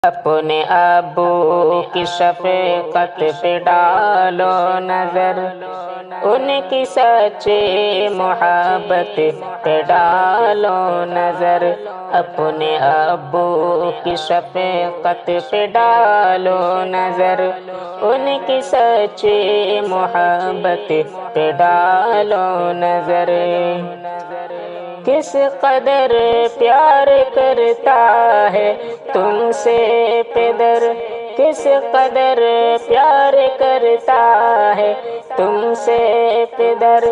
اپنے ابو کی شفقت پہ ڈالو نظر، ان کی سچی محبت پہ ڈالو نظر، اپنے ابو کی شفقت پہ ڈالو نظر، ان کی سچی محبت پہ ڈالو نظر۔ کس قدر پیار کرتا ہے تم سے پدر، کس قدر پیار کرتا ہے تم سے پدر،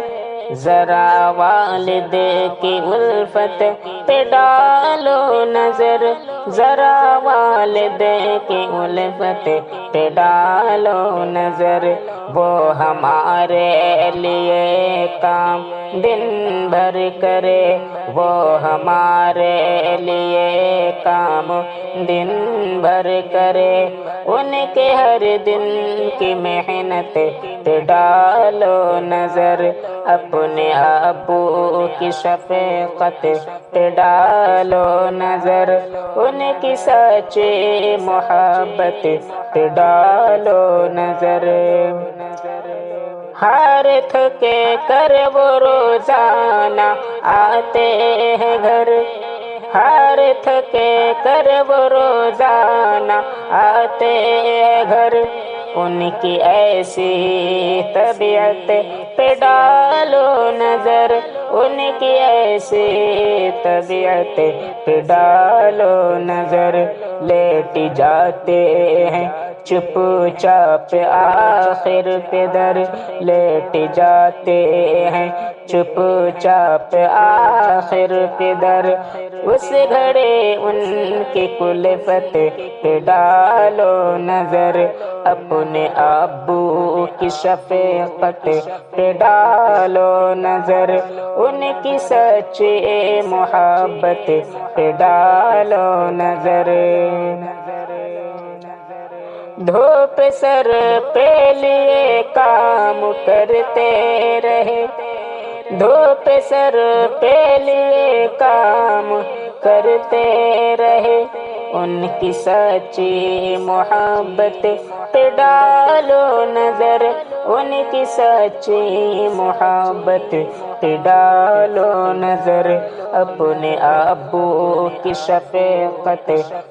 ذرا والد کی الفت پہ ڈالو نظر، ذرا والد کی الفت پہ ڈالو نظر، وہ ہمارے لیے کام دن بھر کرے، وہ ہمارے لیے کام دن بھر کرے، ان کے ہر دن کی محنت پہ ڈالو نظر، اپنے ابو کی شفقت پہ ڈالو نظر، ان کی سچی محبت پہ ڈالو نظر۔ ہر تھکے کر وہ روزانہ آتے ہیں گھر، ہر تھکے کر وہ روزانہ آتے ہیں گھر، ان کی ایسی طبیعت پہ ڈالو نظر، ان کی ایسی طبیعت پہ ڈالو نظر، لیٹ جاتے ہیں چپ چاپ آخر پہ در، لیٹ جاتے ہیں چپ چاپ آخر پہ در، اس گھڑے ان کی کلفت پہ ڈالو نظر، اپنے ابو کی شفقت پہ ڈالو نظر، ان کی سچی محبت پہ ڈالو نظر۔ دھوپ سر پہ لیے کام کرتے رہے، دھوپ سر پہ لیے کام کرتے رہے، ان کی سچی محبت پہ ڈالو نظر، ان کی سچی محبت پہ ڈالو نظر، اپنے ابو کی شفقت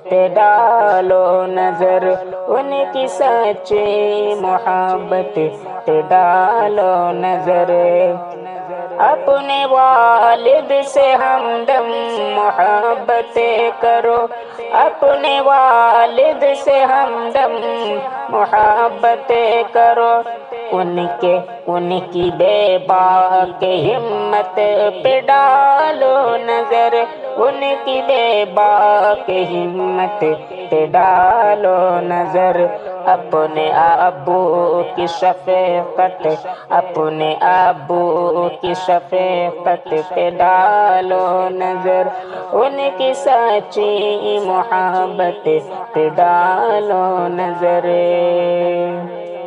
پہ ڈالو نظر، ان کی سچی محبت پہ ڈالو نظر۔ اپنے والد سے ہمدم محبت کرو، اپنے والد سے ہمدم محبت کرو، ان کی بے باک ہمت پہ ڈالو نظر، ان کی بے باک ہمت پہ ڈالو نظر، اپنے ابو کی شفقت، اپنے ابو کی شفقت پہ ڈالو نظر، ان کی سچی محبت پہ ڈالو نظر۔